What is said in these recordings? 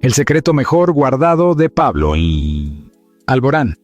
El secreto mejor guardado de Pablo Alborán.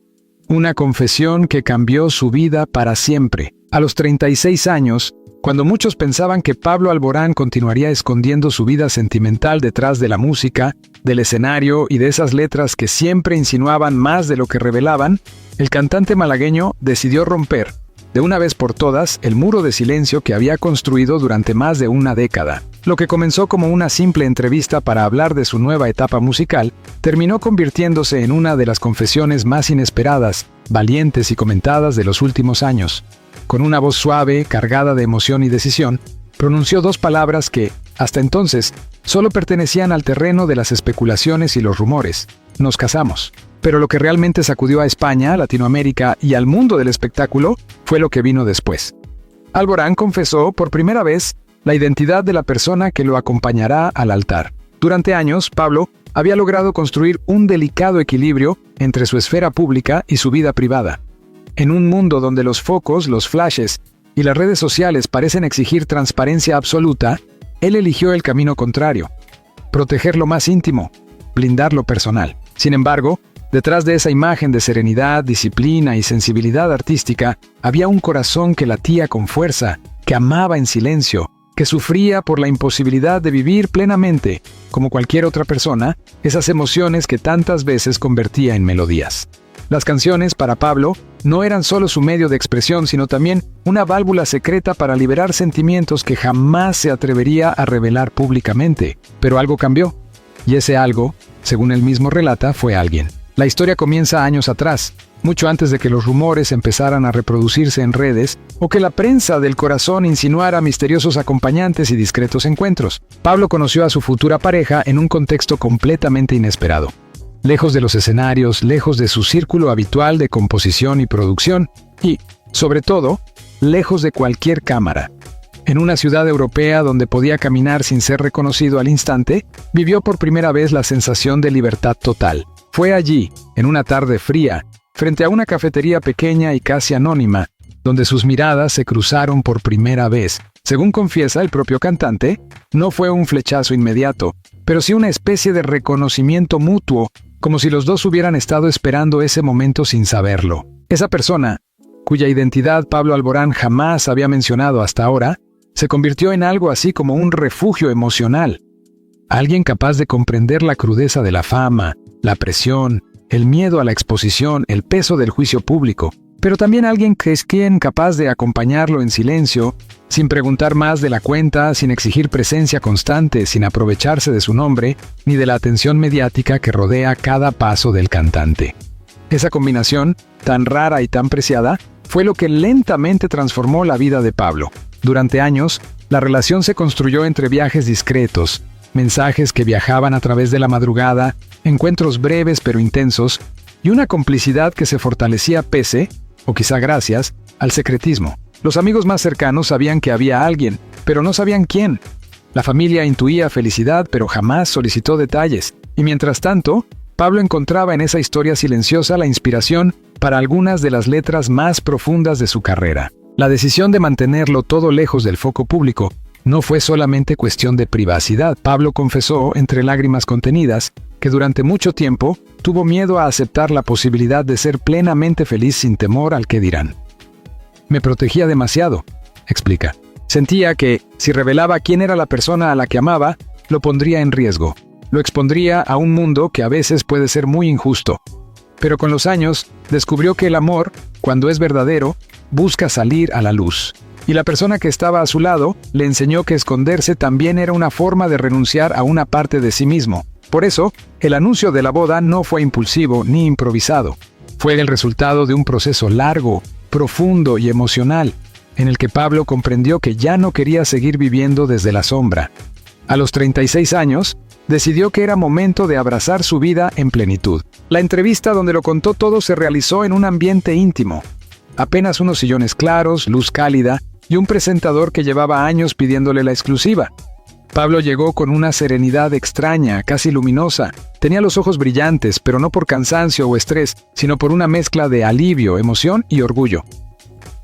Una confesión que cambió su vida para siempre. A los 36 años, cuando muchos pensaban que Pablo Alborán continuaría escondiendo su vida sentimental detrás de la música, del escenario y de esas letras que siempre insinuaban más de lo que revelaban, el cantante malagueño decidió romper, de una vez por todas, el muro de silencio que había construido durante más de una década. Lo que comenzó como una simple entrevista para hablar de su nueva etapa musical, terminó convirtiéndose en una de las confesiones más inesperadas, valientes y comentadas de los últimos años. Con una voz suave, cargada de emoción y decisión, pronunció dos palabras que, hasta entonces, solo pertenecían al terreno de las especulaciones y los rumores: nos casamos. Pero lo que realmente sacudió a España, a Latinoamérica y al mundo del espectáculo fue lo que vino después. Alborán confesó por primera vez la identidad de la persona que lo acompañará al altar. Durante años, Pablo había logrado construir un delicado equilibrio entre su esfera pública y su vida privada. En un mundo donde los focos, los flashes y las redes sociales parecen exigir transparencia absoluta, él eligió el camino contrario: proteger lo más íntimo, blindar lo personal. Sin embargo, detrás de esa imagen de serenidad, disciplina y sensibilidad artística, había un corazón que latía con fuerza, que amaba en silencio, que sufría por la imposibilidad de vivir plenamente, como cualquier otra persona, esas emociones que tantas veces convertía en melodías. Las canciones, para Pablo, no eran solo su medio de expresión, sino también una válvula secreta para liberar sentimientos que jamás se atrevería a revelar públicamente. Pero algo cambió, y ese algo, según él mismo relata, fue alguien. La historia comienza años atrás, mucho antes de que los rumores empezaran a reproducirse en redes o que la prensa del corazón insinuara misteriosos acompañantes y discretos encuentros. Pablo conoció a su futura pareja en un contexto completamente inesperado. Lejos de los escenarios, lejos de su círculo habitual de composición y producción y, sobre todo, lejos de cualquier cámara. En una ciudad europea donde podía caminar sin ser reconocido al instante, vivió por primera vez la sensación de libertad total. Fue allí, en una tarde fría, frente a una cafetería pequeña y casi anónima, donde sus miradas se cruzaron por primera vez. Según confiesa el propio cantante, no fue un flechazo inmediato, pero sí una especie de reconocimiento mutuo, como si los dos hubieran estado esperando ese momento sin saberlo. Esa persona, cuya identidad Pablo Alborán jamás había mencionado hasta ahora, se convirtió en algo así como un refugio emocional. Alguien capaz de comprender la crudeza de la fama, la presión, el miedo a la exposición, el peso del juicio público, pero también alguien que es capaz de acompañarlo en silencio, sin preguntar más de la cuenta, sin exigir presencia constante, sin aprovecharse de su nombre, ni de la atención mediática que rodea cada paso del cantante. Esa combinación, tan rara y tan preciada, fue lo que lentamente transformó la vida de Pablo. Durante años, la relación se construyó entre viajes discretos, mensajes que viajaban a través de la madrugada, encuentros breves pero intensos, y una complicidad que se fortalecía pese, o quizá gracias, al secretismo. Los amigos más cercanos sabían que había alguien, pero no sabían quién. La familia intuía felicidad, pero jamás solicitó detalles. Y mientras tanto, Pablo encontraba en esa historia silenciosa la inspiración para algunas de las letras más profundas de su carrera. La decisión de mantenerlo todo lejos del foco público no fue solamente cuestión de privacidad. Pablo confesó, entre lágrimas contenidas, que durante mucho tiempo tuvo miedo a aceptar la posibilidad de ser plenamente feliz sin temor al qué dirán. Me protegía demasiado, explica. Sentía que, si revelaba quién era la persona a la que amaba, lo pondría en riesgo. Lo expondría a un mundo que a veces puede ser muy injusto. Pero con los años, descubrió que el amor, cuando es verdadero, busca salir a la luz. Y la persona que estaba a su lado le enseñó que esconderse también era una forma de renunciar a una parte de sí mismo. Por eso, el anuncio de la boda no fue impulsivo ni improvisado. Fue el resultado de un proceso largo, profundo y emocional, en el que Pablo comprendió que ya no quería seguir viviendo desde la sombra. A los 36 años, decidió que era momento de abrazar su vida en plenitud. La entrevista donde lo contó todo se realizó en un ambiente íntimo. Apenas unos sillones claros, luz cálida y un presentador que llevaba años pidiéndole la exclusiva. Pablo llegó con una serenidad extraña, casi luminosa. Tenía los ojos brillantes, pero no por cansancio o estrés, sino por una mezcla de alivio, emoción y orgullo.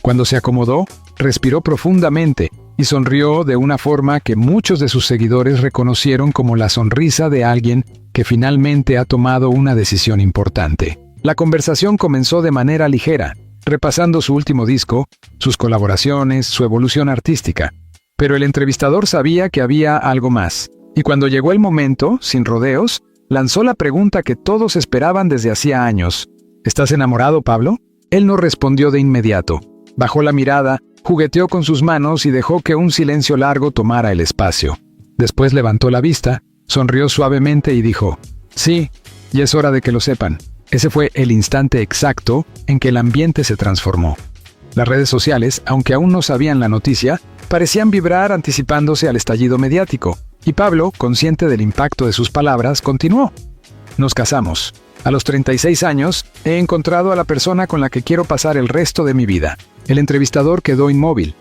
Cuando se acomodó, respiró profundamente y sonrió de una forma que muchos de sus seguidores reconocieron como la sonrisa de alguien que finalmente ha tomado una decisión importante. La conversación comenzó de manera ligera, repasando su último disco, sus colaboraciones, su evolución artística. Pero el entrevistador sabía que había algo más, y cuando llegó el momento, sin rodeos, lanzó la pregunta que todos esperaban desde hacía años. ¿Estás enamorado, Pablo? Él no respondió de inmediato. Bajó la mirada, jugueteó con sus manos y dejó que un silencio largo tomara el espacio. Después levantó la vista, sonrió suavemente y dijo, «Sí, y es hora de que lo sepan». Ese fue el instante exacto en que el ambiente se transformó. Las redes sociales, aunque aún no sabían la noticia, parecían vibrar anticipándose al estallido mediático. Y Pablo, consciente del impacto de sus palabras, continuó. «Nos casamos. A los 36 años, he encontrado a la persona con la que quiero pasar el resto de mi vida». El entrevistador quedó inmóvil.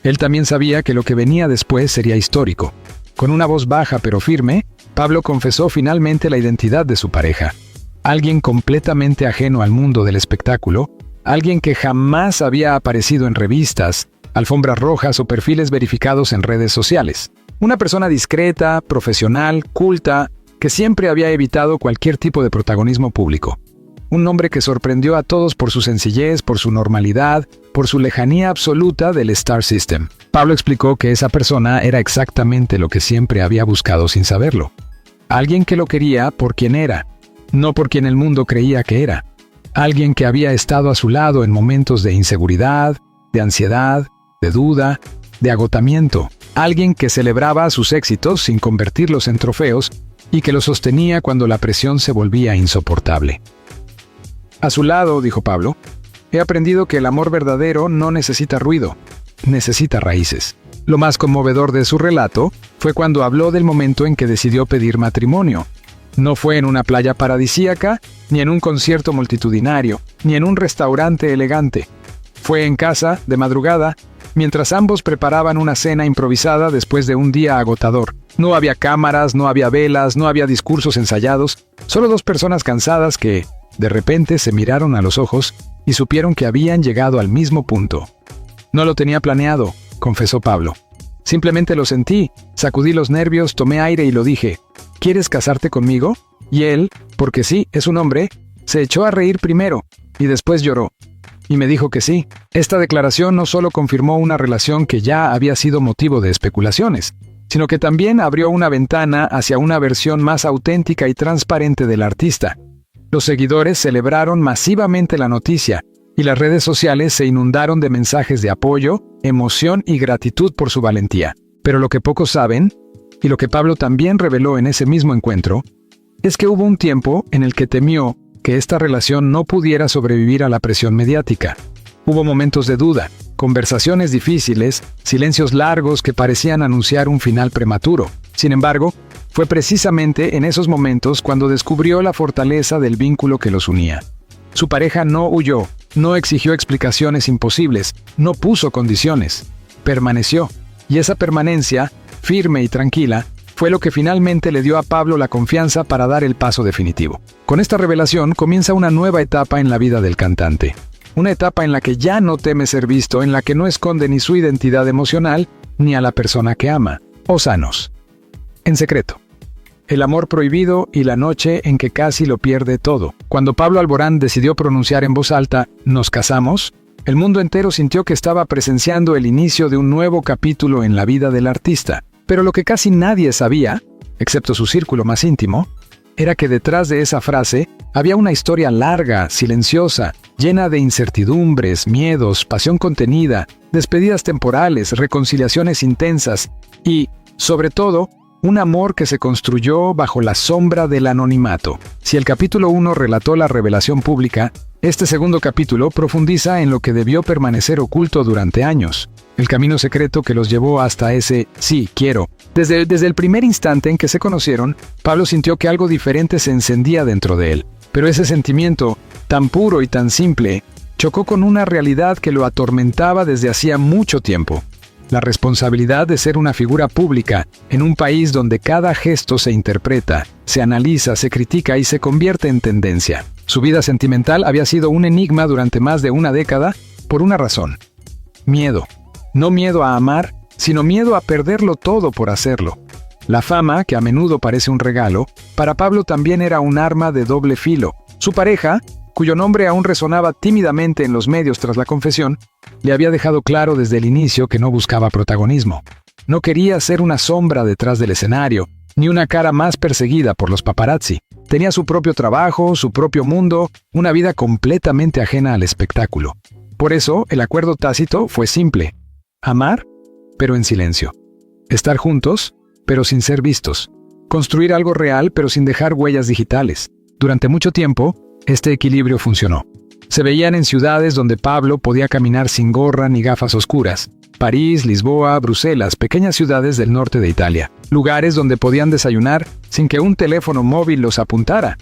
Él también sabía que lo que venía después sería histórico. Con una voz baja pero firme, Pablo confesó finalmente la identidad de su pareja. Alguien completamente ajeno al mundo del espectáculo, alguien que jamás había aparecido en revistas, alfombras rojas o perfiles verificados en redes sociales. Una persona discreta, profesional, culta, que siempre había evitado cualquier tipo de protagonismo público. Un hombre que sorprendió a todos por su sencillez, por su normalidad, por su lejanía absoluta del Star System. Pablo explicó que esa persona era exactamente lo que siempre había buscado sin saberlo. Alguien que lo quería por quien era, no por quien el mundo creía que era. Alguien que había estado a su lado en momentos de inseguridad, de ansiedad, de duda, de agotamiento. Alguien que celebraba sus éxitos sin convertirlos en trofeos y que los sostenía cuando la presión se volvía insoportable. A su lado, dijo Pablo, he aprendido que el amor verdadero no necesita ruido, necesita raíces. Lo más conmovedor de su relato fue cuando habló del momento en que decidió pedir matrimonio. No fue en una playa paradisíaca, ni en un concierto multitudinario, ni en un restaurante elegante. Fue en casa, de madrugada, mientras ambos preparaban una cena improvisada después de un día agotador. No había cámaras, no había velas, no había discursos ensayados, solo dos personas cansadas que, de repente, se miraron a los ojos y supieron que habían llegado al mismo punto. No lo tenía planeado, confesó Pablo. Simplemente lo sentí, sacudí los nervios, tomé aire y lo dije. ¿Quieres casarte conmigo? Y él, porque sí, es un hombre, se echó a reír primero y después lloró. Y me dijo que sí. Esta declaración no solo confirmó una relación que ya había sido motivo de especulaciones, sino que también abrió una ventana hacia una versión más auténtica y transparente del artista. Los seguidores celebraron masivamente la noticia, y las redes sociales se inundaron de mensajes de apoyo, emoción y gratitud por su valentía. Pero lo que pocos saben, y lo que Pablo también reveló en ese mismo encuentro, es que hubo un tiempo en el que temió que esta relación no pudiera sobrevivir a la presión mediática. Hubo momentos de duda, conversaciones difíciles, silencios largos que parecían anunciar un final prematuro. Sin embargo, fue precisamente en esos momentos cuando descubrió la fortaleza del vínculo que los unía. Su pareja no huyó, no exigió explicaciones imposibles, no puso condiciones. Permaneció, y esa permanencia, firme y tranquila, fue lo que finalmente le dio a Pablo la confianza para dar el paso definitivo. Con esta revelación comienza una nueva etapa en la vida del cantante. Una etapa en la que ya no teme ser visto, en la que no esconde ni su identidad emocional, ni a la persona que ama. Osanos. En secreto. El amor prohibido y la noche en que casi lo pierde todo. Cuando Pablo Alborán decidió pronunciar en voz alta, «Nos casamos», el mundo entero sintió que estaba presenciando el inicio de un nuevo capítulo en la vida del artista. Pero lo que casi nadie sabía, excepto su círculo más íntimo, era que detrás de esa frase había una historia larga, silenciosa, llena de incertidumbres, miedos, pasión contenida, despedidas temporales, reconciliaciones intensas y, sobre todo, un amor que se construyó bajo la sombra del anonimato. Si el capítulo 1 relató la revelación pública, este segundo capítulo profundiza en lo que debió permanecer oculto durante años. El camino secreto que los llevó hasta ese «sí, quiero». Desde el primer instante en que se conocieron, Pablo sintió que algo diferente se encendía dentro de él. Pero ese sentimiento, tan puro y tan simple, chocó con una realidad que lo atormentaba desde hacía mucho tiempo. La responsabilidad de ser una figura pública en un país donde cada gesto se interpreta, se analiza, se critica y se convierte en tendencia. Su vida sentimental había sido un enigma durante más de una década por una razón. Miedo. No miedo a amar, sino miedo a perderlo todo por hacerlo. La fama, que a menudo parece un regalo, para Pablo también era un arma de doble filo. Su pareja, cuyo nombre aún resonaba tímidamente en los medios tras la confesión, le había dejado claro desde el inicio que no buscaba protagonismo. No quería ser una sombra detrás del escenario, ni una cara más perseguida por los paparazzi. Tenía su propio trabajo, su propio mundo, una vida completamente ajena al espectáculo. Por eso, el acuerdo tácito fue simple: amar, pero en silencio. Estar juntos, pero sin ser vistos. Construir algo real, pero sin dejar huellas digitales. Durante mucho tiempo, este equilibrio funcionó. Se veían en ciudades donde Pablo podía caminar sin gorra ni gafas oscuras. París, Lisboa, Bruselas, pequeñas ciudades del norte de Italia. Lugares donde podían desayunar sin que un teléfono móvil los apuntara.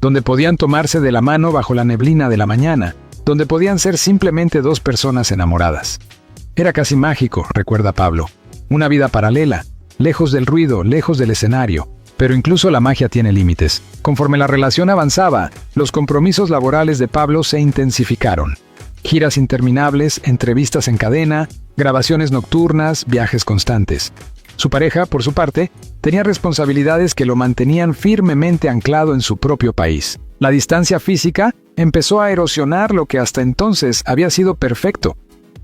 Donde podían tomarse de la mano bajo la neblina de la mañana. Donde podían ser simplemente dos personas enamoradas. Era casi mágico, recuerda Pablo. Una vida paralela, lejos del ruido, lejos del escenario. Pero incluso la magia tiene límites. Conforme la relación avanzaba, los compromisos laborales de Pablo se intensificaron. Giras interminables, entrevistas en cadena, grabaciones nocturnas, viajes constantes. Su pareja, por su parte, tenía responsabilidades que lo mantenían firmemente anclado en su propio país. La distancia física empezó a erosionar lo que hasta entonces había sido perfecto.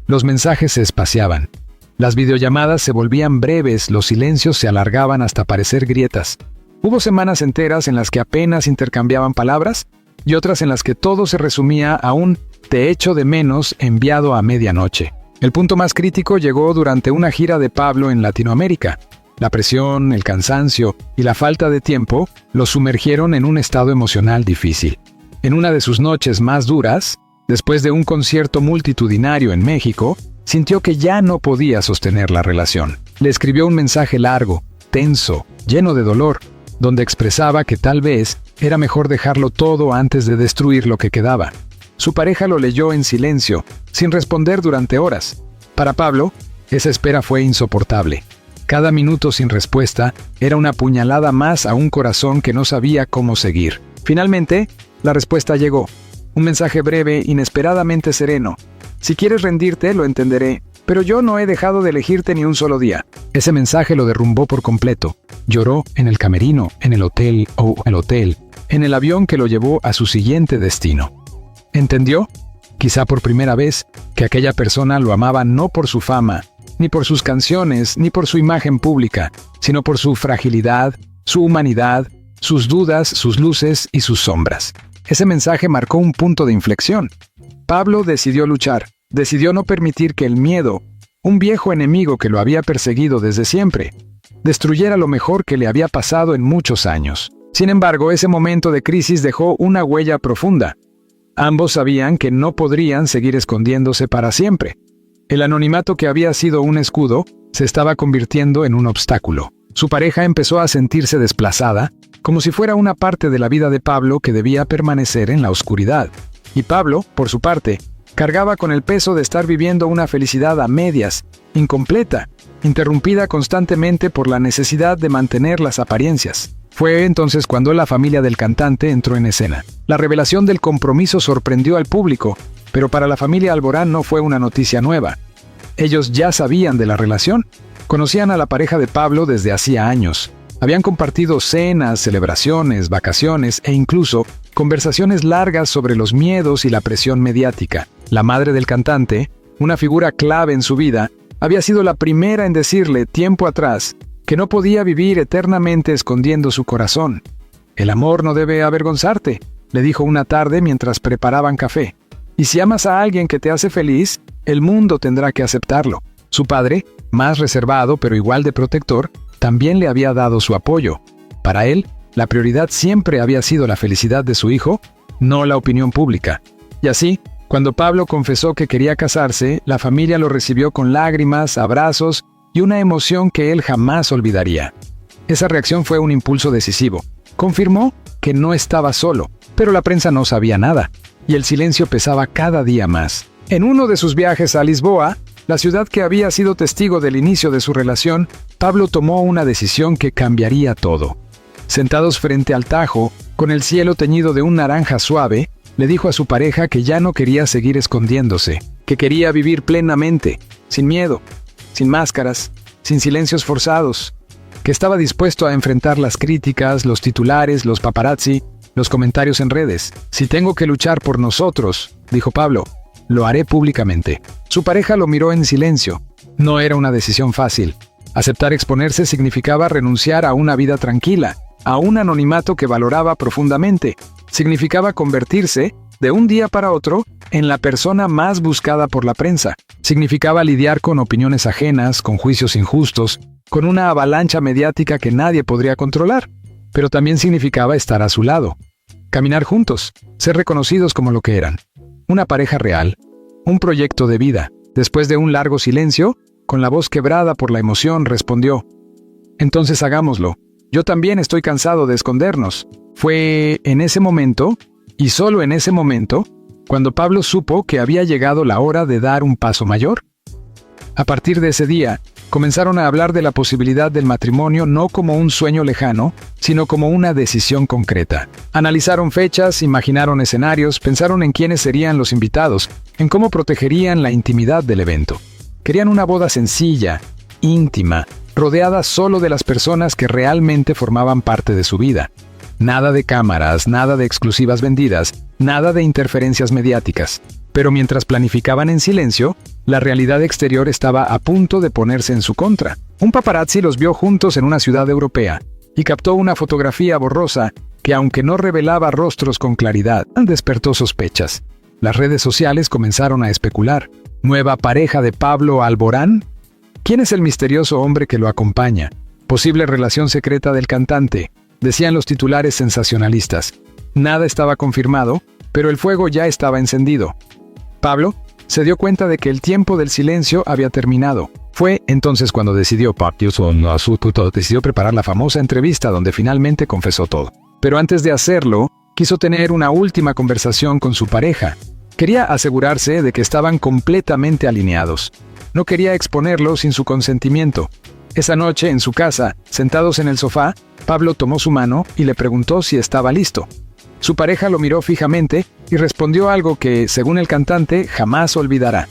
Los mensajes se espaciaban. Las videollamadas se volvían breves, los silencios se alargaban hasta parecer grietas. Hubo semanas enteras en las que apenas intercambiaban palabras y otras en las que todo se resumía a un "te echo de menos" enviado a medianoche. El punto más crítico llegó durante una gira de Pablo en Latinoamérica. La presión, el cansancio y la falta de tiempo lo sumergieron en un estado emocional difícil. En una de sus noches más duras, después de un concierto multitudinario en México, sintió que ya no podía sostener la relación. Le escribió un mensaje largo, tenso, lleno de dolor, donde expresaba que tal vez era mejor dejarlo todo antes de destruir lo que quedaba. Su pareja lo leyó en silencio, sin responder durante horas. Para Pablo, esa espera fue insoportable. Cada minuto sin respuesta era una puñalada más a un corazón que no sabía cómo seguir. Finalmente, la respuesta llegó. Un mensaje breve, inesperadamente sereno. Si quieres rendirte, lo entenderé, pero yo no he dejado de elegirte ni un solo día. Ese mensaje lo derrumbó por completo. Lloró en el camerino, en el hotel, en el avión que lo llevó a su siguiente destino. ¿Entendió? Quizá por primera vez, que aquella persona lo amaba no por su fama, ni por sus canciones, ni por su imagen pública, sino por su fragilidad, su humanidad, sus dudas, sus luces y sus sombras. Ese mensaje marcó un punto de inflexión. Pablo decidió luchar, decidió no permitir que el miedo, un viejo enemigo que lo había perseguido desde siempre, destruyera lo mejor que le había pasado en muchos años. Sin embargo, ese momento de crisis dejó una huella profunda. Ambos sabían que no podrían seguir escondiéndose para siempre. El anonimato que había sido un escudo se estaba convirtiendo en un obstáculo. Su pareja empezó a sentirse desplazada, como si fuera una parte de la vida de Pablo que debía permanecer en la oscuridad. Y Pablo, por su parte, cargaba con el peso de estar viviendo una felicidad a medias, incompleta, interrumpida constantemente por la necesidad de mantener las apariencias. Fue entonces cuando la familia del cantante entró en escena. La revelación del compromiso sorprendió al público, pero para la familia Alborán no fue una noticia nueva. Ellos ya sabían de la relación, conocían a la pareja de Pablo desde hacía años. Habían compartido cenas, celebraciones, vacaciones e incluso conversaciones largas sobre los miedos y la presión mediática. La madre del cantante, una figura clave en su vida, había sido la primera en decirle tiempo atrás que no podía vivir eternamente escondiendo su corazón. El amor no debe avergonzarte, le dijo una tarde mientras preparaban café. Y si amas a alguien que te hace feliz, el mundo tendrá que aceptarlo. Su padre, más reservado pero igual de protector, también le había dado su apoyo. Para él, la prioridad siempre había sido la felicidad de su hijo, no la opinión pública. Y así, cuando Pablo confesó que quería casarse, la familia lo recibió con lágrimas, abrazos y una emoción que él jamás olvidaría. Esa reacción fue un impulso decisivo. Confirmó que no estaba solo, pero la prensa no sabía nada, y el silencio pesaba cada día más. En uno de sus viajes a Lisboa, la ciudad que había sido testigo del inicio de su relación, Pablo tomó una decisión que cambiaría todo. Sentados frente al Tajo, con el cielo teñido de un naranja suave, le dijo a su pareja que ya no quería seguir escondiéndose, que quería vivir plenamente, sin miedo, sin máscaras, sin silencios forzados, que estaba dispuesto a enfrentar las críticas, los titulares, los paparazzi, los comentarios en redes. Si tengo que luchar por nosotros, dijo Pablo, lo haré públicamente. Su pareja lo miró en silencio. No era una decisión fácil. Aceptar exponerse significaba renunciar a una vida tranquila, a un anonimato que valoraba profundamente. Significaba convertirse, de un día para otro, en la persona más buscada por la prensa. Significaba lidiar con opiniones ajenas, con juicios injustos, con una avalancha mediática que nadie podría controlar. Pero también significaba estar a su lado, caminar juntos, ser reconocidos como lo que eran. Una pareja real, un proyecto de vida. Después de un largo silencio, con la voz quebrada por la emoción, respondió: «Entonces hagámoslo. Yo también estoy cansado de escondernos». Fue en ese momento, y solo en ese momento, cuando Pablo supo que había llegado la hora de dar un paso mayor. A partir de ese día, comenzaron a hablar de la posibilidad del matrimonio no como un sueño lejano, sino como una decisión concreta. Analizaron fechas, imaginaron escenarios, pensaron en quiénes serían los invitados, en cómo protegerían la intimidad del evento. Querían una boda sencilla, íntima, rodeada solo de las personas que realmente formaban parte de su vida. Nada de cámaras, nada de exclusivas vendidas, nada de interferencias mediáticas. Pero mientras planificaban en silencio, la realidad exterior estaba a punto de ponerse en su contra. Un paparazzi los vio juntos en una ciudad europea y captó una fotografía borrosa que, aunque no revelaba rostros con claridad, despertó sospechas. Las redes sociales comenzaron a especular. ¿Nueva pareja de Pablo Alborán? ¿Quién es el misterioso hombre que lo acompaña? Posible relación secreta del cantante, decían los titulares sensacionalistas. Nada estaba confirmado, pero el fuego ya estaba encendido. Pablo se dio cuenta de que el tiempo del silencio había terminado. Fue entonces cuando decidió preparar la famosa entrevista donde finalmente confesó todo. Pero antes de hacerlo, quiso tener una última conversación con su pareja. Quería asegurarse de que estaban completamente alineados. No quería exponerlo sin su consentimiento. Esa noche, en su casa, sentados en el sofá, Pablo tomó su mano y le preguntó si estaba listo. Su pareja lo miró fijamente y respondió algo que, según el cantante, jamás olvidará.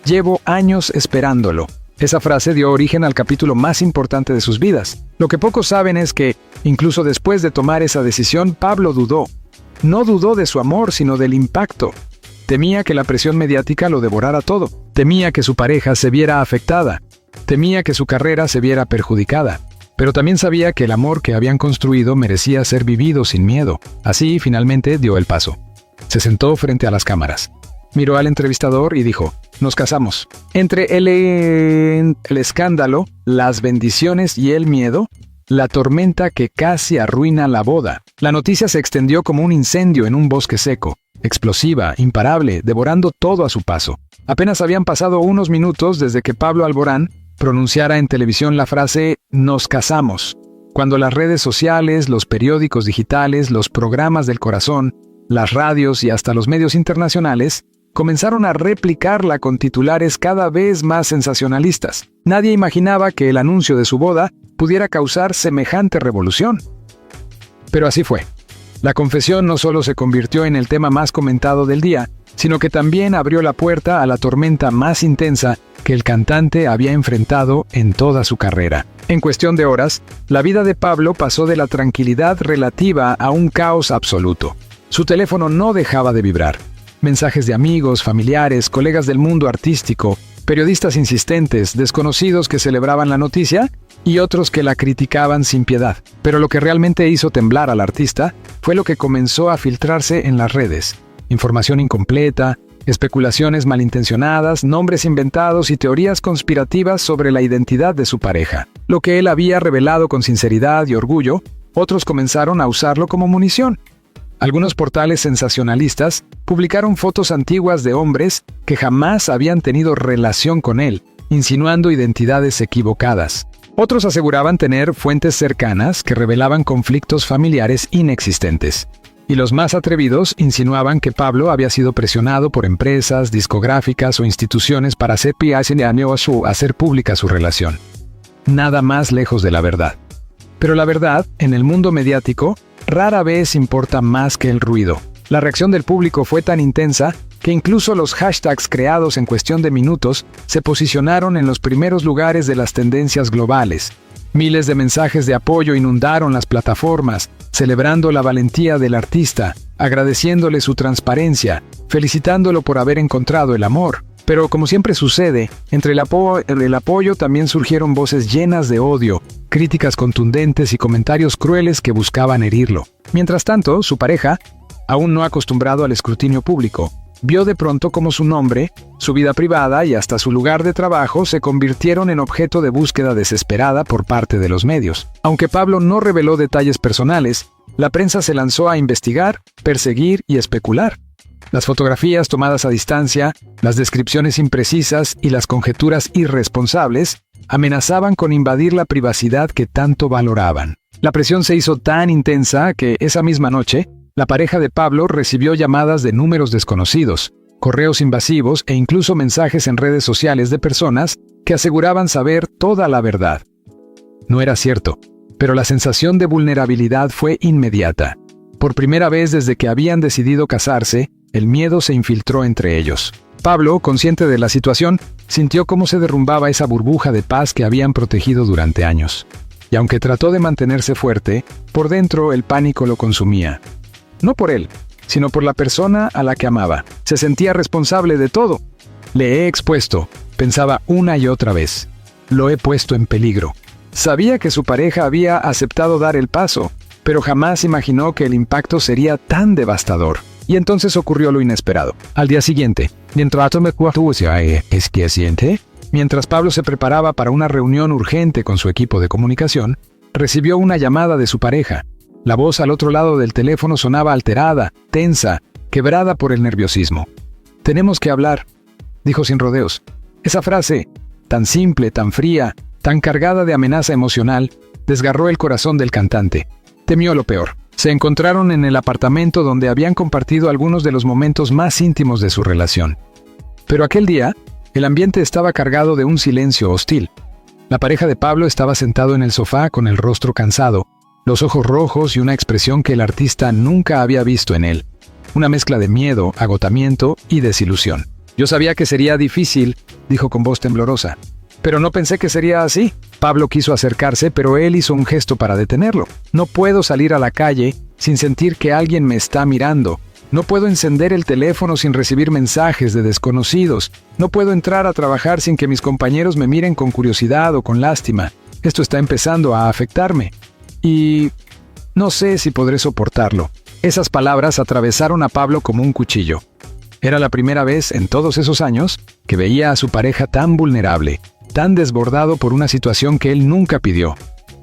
«Llevo años esperándolo». Esa frase dio origen al capítulo más importante de sus vidas. Lo que pocos saben es que, incluso después de tomar esa decisión, Pablo dudó. No dudó de su amor, sino del impacto. Temía que la presión mediática lo devorara todo. Temía que su pareja se viera afectada. Temía que su carrera se viera perjudicada. Pero también sabía que el amor que habían construido merecía ser vivido sin miedo. Así, finalmente, dio el paso. Se sentó frente a las cámaras. Miró al entrevistador y dijo: «Nos casamos». Entre el escándalo, las bendiciones y el miedo, la tormenta que casi arruina la boda. La noticia se extendió como un incendio en un bosque seco, explosiva, imparable, devorando todo a su paso. Apenas habían pasado unos minutos desde que Pablo Alborán pronunciara en televisión la frase «Nos casamos», cuando las redes sociales, los periódicos digitales, los programas del corazón, las radios y hasta los medios internacionales comenzaron a replicarla con titulares cada vez más sensacionalistas. Nadie imaginaba que el anuncio de su boda pudiera causar semejante revolución. Pero así fue. La confesión no solo se convirtió en el tema más comentado del día, sino que también abrió la puerta a la tormenta más intensa que el cantante había enfrentado en toda su carrera. En cuestión de horas, la vida de Pablo pasó de la tranquilidad relativa a un caos absoluto. Su teléfono no dejaba de vibrar. Mensajes de amigos, familiares, colegas del mundo artístico, periodistas insistentes, desconocidos que celebraban la noticia y otros que la criticaban sin piedad. Pero lo que realmente hizo temblar al artista fue lo que comenzó a filtrarse en las redes. Información incompleta, especulaciones malintencionadas, nombres inventados y teorías conspirativas sobre la identidad de su pareja. Lo que él había revelado con sinceridad y orgullo, otros comenzaron a usarlo como munición. Algunos portales sensacionalistas publicaron fotos antiguas de hombres que jamás habían tenido relación con él, insinuando identidades equivocadas. Otros aseguraban tener fuentes cercanas que revelaban conflictos familiares inexistentes. Y los más atrevidos insinuaban que Pablo había sido presionado por empresas, discográficas o instituciones para hacer pública su relación. Nada más lejos de la verdad. Pero la verdad, en el mundo mediático, rara vez importa más que el ruido. La reacción del público fue tan intensa que que incluso los hashtags creados en cuestión de minutos se posicionaron en los primeros lugares de las tendencias globales. Miles de mensajes de apoyo inundaron las plataformas, celebrando la valentía del artista, agradeciéndole su transparencia, felicitándolo por haber encontrado el amor. Pero como siempre sucede, entre el apoyo también surgieron voces llenas de odio, críticas contundentes y comentarios crueles que buscaban herirlo. Mientras tanto, su pareja, aún no acostumbrado al escrutinio público, vio de pronto cómo su nombre, su vida privada y hasta su lugar de trabajo se convirtieron en objeto de búsqueda desesperada por parte de los medios. Aunque Pablo no reveló detalles personales, la prensa se lanzó a investigar, perseguir y especular. Las fotografías tomadas a distancia, las descripciones imprecisas y las conjeturas irresponsables amenazaban con invadir la privacidad que tanto valoraban. La presión se hizo tan intensa que esa misma noche, la pareja de Pablo recibió llamadas de números desconocidos, correos invasivos e incluso mensajes en redes sociales de personas que aseguraban saber toda la verdad. No era cierto, pero la sensación de vulnerabilidad fue inmediata. Por primera vez desde que habían decidido casarse, el miedo se infiltró entre ellos. Pablo, consciente de la situación, sintió cómo se derrumbaba esa burbuja de paz que habían protegido durante años. Y aunque trató de mantenerse fuerte, por dentro el pánico lo consumía. No por él, sino por la persona a la que amaba. Se sentía responsable de todo. Le he expuesto, pensaba una y otra vez. Lo he puesto en peligro. Sabía que su pareja había aceptado dar el paso, pero jamás imaginó que el impacto sería tan devastador. Y entonces ocurrió lo inesperado. Al día siguiente, mientras Pablo se preparaba para una reunión urgente con su equipo de comunicación, recibió una llamada de su pareja. La voz al otro lado del teléfono sonaba alterada, tensa, quebrada por el nerviosismo. «Tenemos que hablar», dijo sin rodeos. Esa frase, tan simple, tan fría, tan cargada de amenaza emocional, desgarró el corazón del cantante. Temió lo peor. Se encontraron en el apartamento donde habían compartido algunos de los momentos más íntimos de su relación. Pero aquel día, el ambiente estaba cargado de un silencio hostil. La pareja de Pablo estaba sentado en el sofá con el rostro cansado, los ojos rojos y una expresión que el artista nunca había visto en él. Una mezcla de miedo, agotamiento y desilusión. «Yo sabía que sería difícil», dijo con voz temblorosa. «Pero no pensé que sería así». Pablo quiso acercarse, pero él hizo un gesto para detenerlo. «No puedo salir a la calle sin sentir que alguien me está mirando. No puedo encender el teléfono sin recibir mensajes de desconocidos. No puedo entrar a trabajar sin que mis compañeros me miren con curiosidad o con lástima. Esto está empezando a afectarme. Y no sé si podré soportarlo». Esas palabras atravesaron a Pablo como un cuchillo. Era la primera vez en todos esos años que veía a su pareja tan vulnerable, tan desbordado por una situación que él nunca pidió.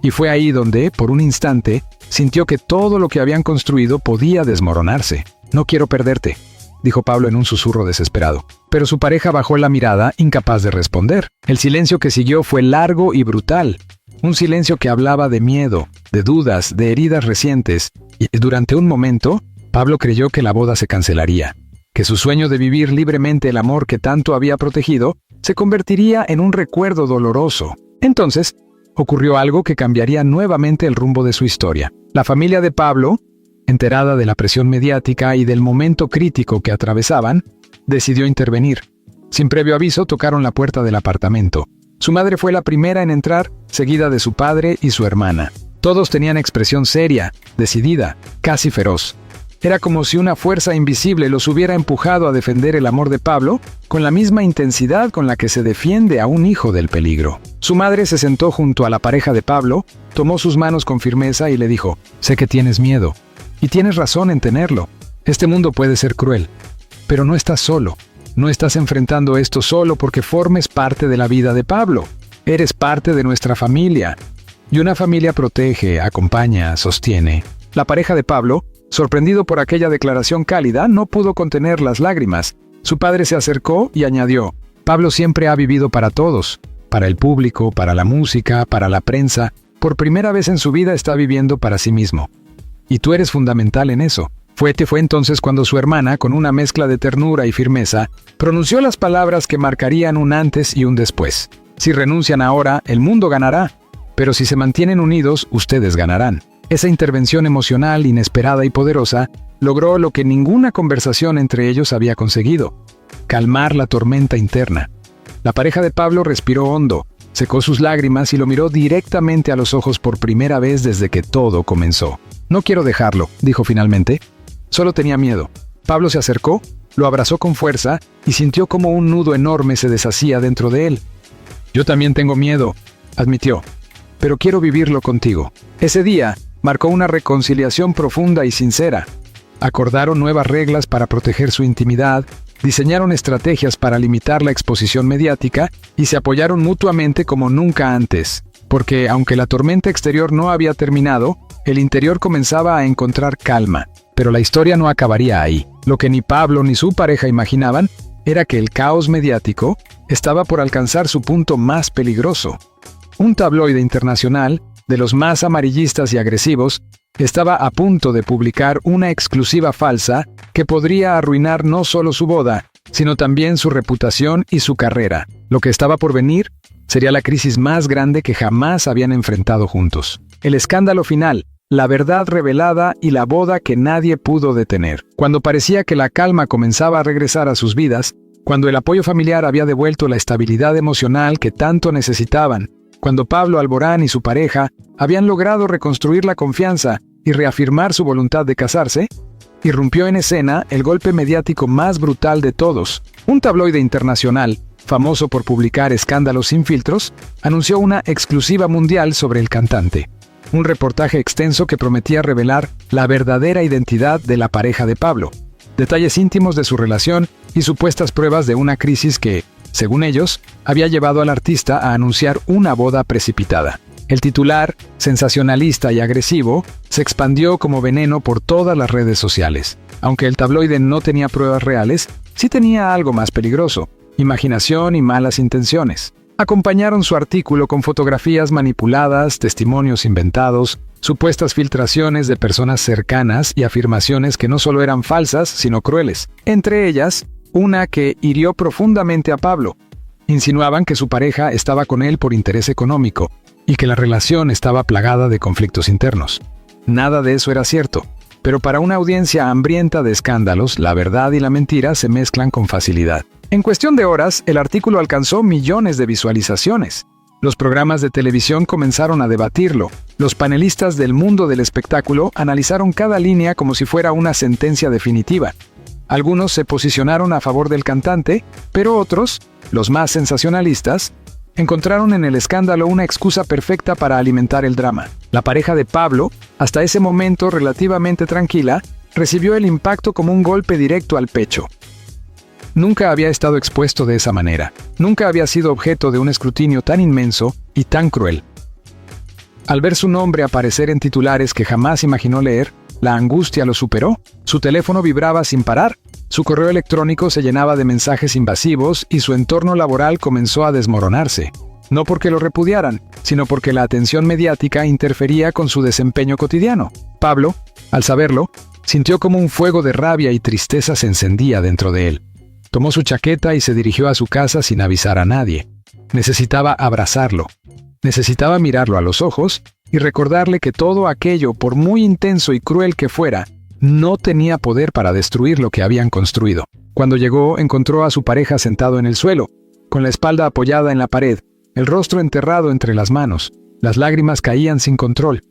Y fue ahí donde, por un instante, sintió que todo lo que habían construido podía desmoronarse. «No quiero perderte», dijo Pablo en un susurro desesperado. Pero su pareja bajó la mirada, incapaz de responder. El silencio que siguió fue largo y brutal. Un silencio que hablaba de miedo, de dudas, de heridas recientes. Y durante un momento, Pablo creyó que la boda se cancelaría, que su sueño de vivir libremente el amor que tanto había protegido se convertiría en un recuerdo doloroso. Entonces, ocurrió algo que cambiaría nuevamente el rumbo de su historia. La familia de Pablo, enterada de la presión mediática y del momento crítico que atravesaban, decidió intervenir. Sin previo aviso, tocaron la puerta del apartamento. Su madre fue la primera en entrar, seguida de su padre y su hermana. Todos tenían expresión seria, decidida, casi feroz. Era como si una fuerza invisible los hubiera empujado a defender el amor de Pablo con la misma intensidad con la que se defiende a un hijo del peligro. Su madre se sentó junto a la pareja de Pablo, tomó sus manos con firmeza y le dijo: «Sé que tienes miedo, y tienes razón en tenerlo. Este mundo puede ser cruel, pero no estás solo. No estás enfrentando esto solo porque formes parte de la vida de Pablo. Eres parte de nuestra familia. Y una familia protege, acompaña, sostiene». La pareja de Pablo, sorprendido por aquella declaración cálida, no pudo contener las lágrimas. Su padre se acercó y añadió: «Pablo siempre ha vivido para todos, para el público, para la música, para la prensa. Por primera vez en su vida está viviendo para sí mismo. Y tú eres fundamental en eso». Fue entonces cuando su hermana, con una mezcla de ternura y firmeza, pronunció las palabras que marcarían un antes y un después. «Si renuncian ahora, el mundo ganará, pero si se mantienen unidos, ustedes ganarán». Esa intervención emocional, inesperada y poderosa, logró lo que ninguna conversación entre ellos había conseguido: calmar la tormenta interna. La pareja de Pablo respiró hondo, secó sus lágrimas y lo miró directamente a los ojos por primera vez desde que todo comenzó. «No quiero dejarlo», dijo finalmente. Solo tenía miedo. Pablo se acercó, lo abrazó con fuerza y sintió como un nudo enorme se deshacía dentro de él. «Yo también tengo miedo», admitió, «pero quiero vivirlo contigo». Ese día marcó una reconciliación profunda y sincera. Acordaron nuevas reglas para proteger su intimidad, diseñaron estrategias para limitar la exposición mediática y se apoyaron mutuamente como nunca antes. Porque, aunque la tormenta exterior no había terminado, el interior comenzaba a encontrar calma. Pero la historia no acabaría ahí. Lo que ni Pablo ni su pareja imaginaban era que el caos mediático estaba por alcanzar su punto más peligroso. Un tabloide internacional, de los más amarillistas y agresivos, estaba a punto de publicar una exclusiva falsa que podría arruinar no solo su boda, sino también su reputación y su carrera. Lo que estaba por venir sería la crisis más grande que jamás habían enfrentado juntos. El escándalo final, la verdad revelada y la boda que nadie pudo detener. Cuando parecía que la calma comenzaba a regresar a sus vidas, cuando el apoyo familiar había devuelto la estabilidad emocional que tanto necesitaban, cuando Pablo Alborán y su pareja habían logrado reconstruir la confianza y reafirmar su voluntad de casarse, irrumpió en escena el golpe mediático más brutal de todos. Un tabloide internacional, famoso por publicar escándalos sin filtros, anunció una exclusiva mundial sobre el cantante. Un reportaje extenso que prometía revelar la verdadera identidad de la pareja de Pablo, detalles íntimos de su relación y supuestas pruebas de una crisis que, según ellos, había llevado al artista a anunciar una boda precipitada. El titular, sensacionalista y agresivo, se expandió como veneno por todas las redes sociales. Aunque el tabloide no tenía pruebas reales, sí tenía algo más peligroso: imaginación y malas intenciones. Acompañaron su artículo con fotografías manipuladas, testimonios inventados, supuestas filtraciones de personas cercanas y afirmaciones que no solo eran falsas, sino crueles. Entre ellas, una que hirió profundamente a Pablo. Insinuaban que su pareja estaba con él por interés económico y que la relación estaba plagada de conflictos internos. Nada de eso era cierto, pero para una audiencia hambrienta de escándalos, la verdad y la mentira se mezclan con facilidad. En cuestión de horas, el artículo alcanzó millones de visualizaciones. Los programas de televisión comenzaron a debatirlo. Los panelistas del mundo del espectáculo analizaron cada línea como si fuera una sentencia definitiva. Algunos se posicionaron a favor del cantante, pero otros, los más sensacionalistas, encontraron en el escándalo una excusa perfecta para alimentar el drama. La pareja de Pablo, hasta ese momento relativamente tranquila, recibió el impacto como un golpe directo al pecho. Nunca había estado expuesto de esa manera. Nunca había sido objeto de un escrutinio tan inmenso y tan cruel. Al ver su nombre aparecer en titulares que jamás imaginó leer, la angustia lo superó. Su teléfono vibraba sin parar, su correo electrónico se llenaba de mensajes invasivos y su entorno laboral comenzó a desmoronarse. No porque lo repudiaran, sino porque la atención mediática interfería con su desempeño cotidiano. Pablo, al saberlo, sintió como un fuego de rabia y tristeza se encendía dentro de él. Tomó su chaqueta y se dirigió a su casa sin avisar a nadie. Necesitaba abrazarlo. Necesitaba mirarlo a los ojos y recordarle que todo aquello, por muy intenso y cruel que fuera, no tenía poder para destruir lo que habían construido. Cuando llegó, encontró a su pareja sentado en el suelo, con la espalda apoyada en la pared, el rostro enterrado entre las manos. Las lágrimas caían sin control.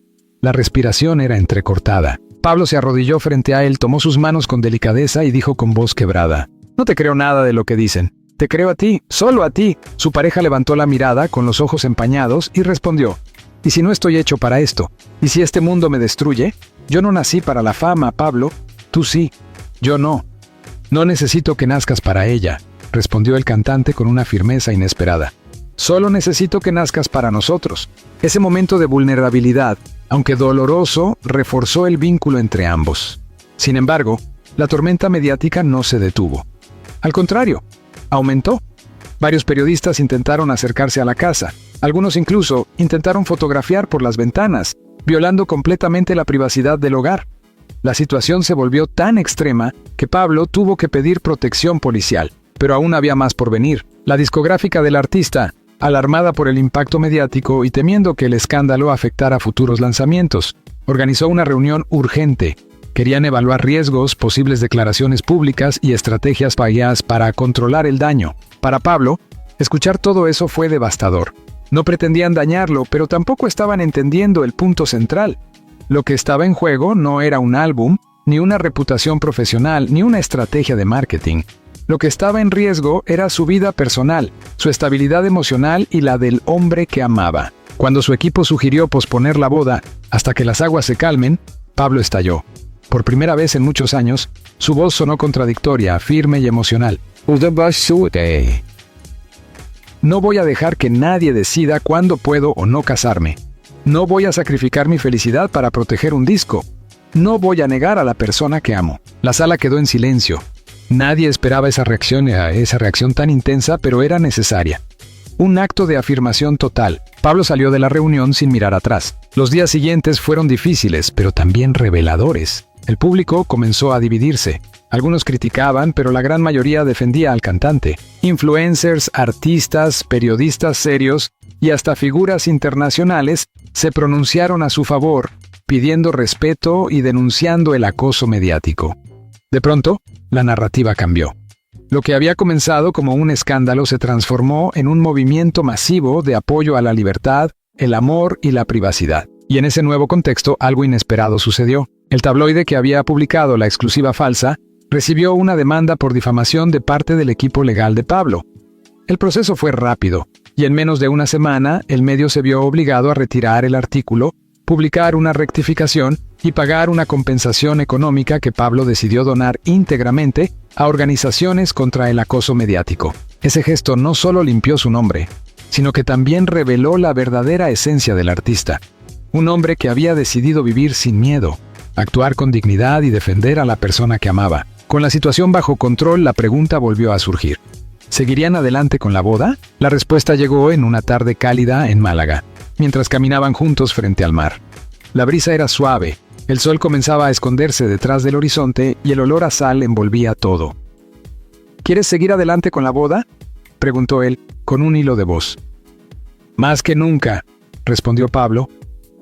La respiración era entrecortada. Pablo se arrodilló frente a él, tomó sus manos con delicadeza y dijo con voz quebrada: «No te creo nada de lo que dicen. Te creo a ti, solo a ti». Su pareja levantó la mirada con los ojos empañados y respondió: «¿Y si no estoy hecho para esto? ¿Y si este mundo me destruye? Yo no nací para la fama, Pablo. Tú sí. Yo no». «No necesito que nazcas para ella», respondió el cantante con una firmeza inesperada. «Solo necesito que nazcas para nosotros». Ese momento de vulnerabilidad, aunque doloroso, reforzó el vínculo entre ambos. Sin embargo, la tormenta mediática no se detuvo. Al contrario, aumentó. Varios periodistas intentaron acercarse a la casa. Algunos incluso intentaron fotografiar por las ventanas, violando completamente la privacidad del hogar. La situación se volvió tan extrema que Pablo tuvo que pedir protección policial. Pero aún había más por venir. La discográfica del artista, alarmada por el impacto mediático y temiendo que el escándalo afectara futuros lanzamientos, organizó una reunión urgente. Querían evaluar riesgos, posibles declaraciones públicas y estrategias para controlar el daño. Para Pablo, escuchar todo eso fue devastador. No pretendían dañarlo, pero tampoco estaban entendiendo el punto central. Lo que estaba en juego no era un álbum, ni una reputación profesional, ni una estrategia de marketing. Lo que estaba en riesgo era su vida personal, su estabilidad emocional y la del hombre que amaba. Cuando su equipo sugirió posponer la boda hasta que las aguas se calmen, Pablo estalló. Por primera vez en muchos años, su voz sonó contradictoria, firme y emocional. No voy a dejar que nadie decida cuándo puedo o no casarme. No voy a sacrificar mi felicidad para proteger un disco. No voy a negar a la persona que amo. La sala quedó en silencio. Nadie esperaba esa reacción tan intensa, pero era necesaria. Un acto de afirmación total. Pablo salió de la reunión sin mirar atrás. Los días siguientes fueron difíciles, pero también reveladores. El público comenzó a dividirse. Algunos criticaban, pero la gran mayoría defendía al cantante. Influencers, artistas, periodistas serios y hasta figuras internacionales se pronunciaron a su favor, pidiendo respeto y denunciando el acoso mediático. De pronto, la narrativa cambió. Lo que había comenzado como un escándalo se transformó en un movimiento masivo de apoyo a la libertad, el amor y la privacidad. Y en ese nuevo contexto, algo inesperado sucedió. El tabloide que había publicado la exclusiva falsa recibió una demanda por difamación de parte del equipo legal de Pablo. El proceso fue rápido, y en menos de una semana, el medio se vio obligado a retirar el artículo, publicar una rectificación y pagar una compensación económica que Pablo decidió donar íntegramente a organizaciones contra el acoso mediático. Ese gesto no solo limpió su nombre, sino que también reveló la verdadera esencia del artista. Un hombre que había decidido vivir sin miedo, actuar con dignidad y defender a la persona que amaba. Con la situación bajo control, la pregunta volvió a surgir. ¿Seguirían adelante con la boda? La respuesta llegó en una tarde cálida en Málaga, mientras caminaban juntos frente al mar. La brisa era suave, el sol comenzaba a esconderse detrás del horizonte y el olor a sal envolvía todo. ¿Quieres seguir adelante con la boda?, preguntó él, con un hilo de voz. Más que nunca, respondió Pablo.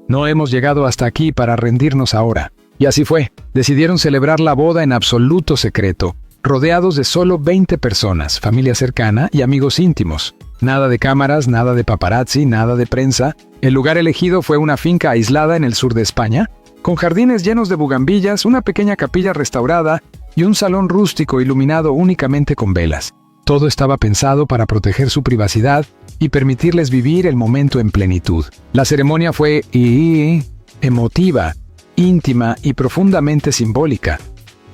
No hemos llegado hasta aquí para rendirnos ahora. Y así fue. Decidieron celebrar la boda en absoluto secreto, rodeados de solo 20 personas, familia cercana y amigos íntimos. Nada de cámaras, nada de paparazzi, nada de prensa. El lugar elegido fue una finca aislada en el sur de España, con jardines llenos de bugambillas, una pequeña capilla restaurada y un salón rústico iluminado únicamente con velas. Todo estaba pensado para proteger su privacidad y permitirles vivir el momento en plenitud. La ceremonia fue emotiva, íntima y profundamente simbólica.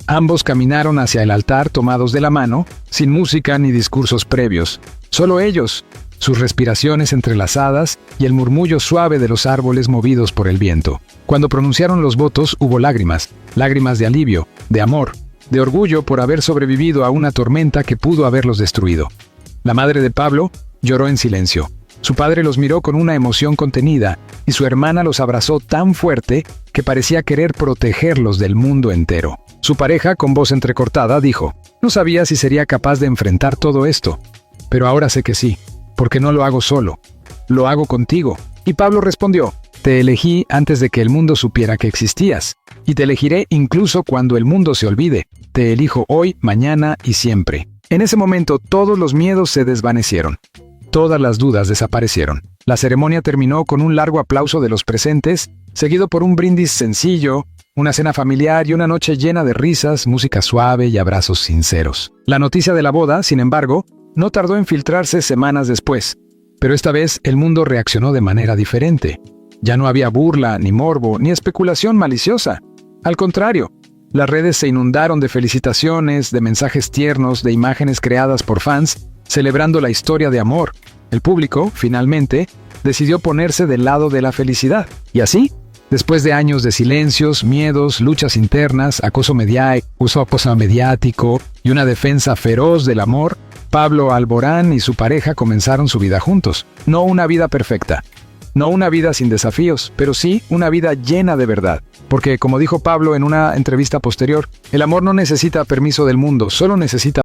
Ambos caminaron hacia el altar tomados de la mano, sin música ni discursos previos. Solo ellos, sus respiraciones entrelazadas y el murmullo suave de los árboles movidos por el viento. Cuando pronunciaron los votos hubo lágrimas, lágrimas de alivio, de amor, de orgullo por haber sobrevivido a una tormenta que pudo haberlos destruido. La madre de Pablo lloró en silencio. Su padre los miró con una emoción contenida y su hermana los abrazó tan fuerte que parecía querer protegerlos del mundo entero. Su pareja, con voz entrecortada, dijo: «No sabía si sería capaz de enfrentar todo esto, pero ahora sé que sí, porque no lo hago solo, lo hago contigo». Y Pablo respondió: «Te elegí antes de que el mundo supiera que existías, y te elegiré incluso cuando el mundo se olvide. Te elijo hoy, mañana y siempre». En ese momento todos los miedos se desvanecieron. Todas las dudas desaparecieron. La ceremonia terminó con un largo aplauso de los presentes, seguido por un brindis sencillo, una cena familiar y una noche llena de risas, música suave y abrazos sinceros. La noticia de la boda, sin embargo, no tardó en filtrarse semanas después. Pero esta vez el mundo reaccionó de manera diferente. Ya no había burla, ni morbo, ni especulación maliciosa. Al contrario, las redes se inundaron de felicitaciones, de mensajes tiernos, de imágenes creadas por fans, celebrando la historia de amor. El público, finalmente, decidió ponerse del lado de la felicidad. Y así, después de años de silencios, miedos, luchas internas, acoso mediático y una defensa feroz del amor, Pablo Alborán y su pareja comenzaron su vida juntos. No una vida perfecta, no una vida sin desafíos, pero sí una vida llena de verdad. Porque, como dijo Pablo en una entrevista posterior, el amor no necesita permiso del mundo, solo necesita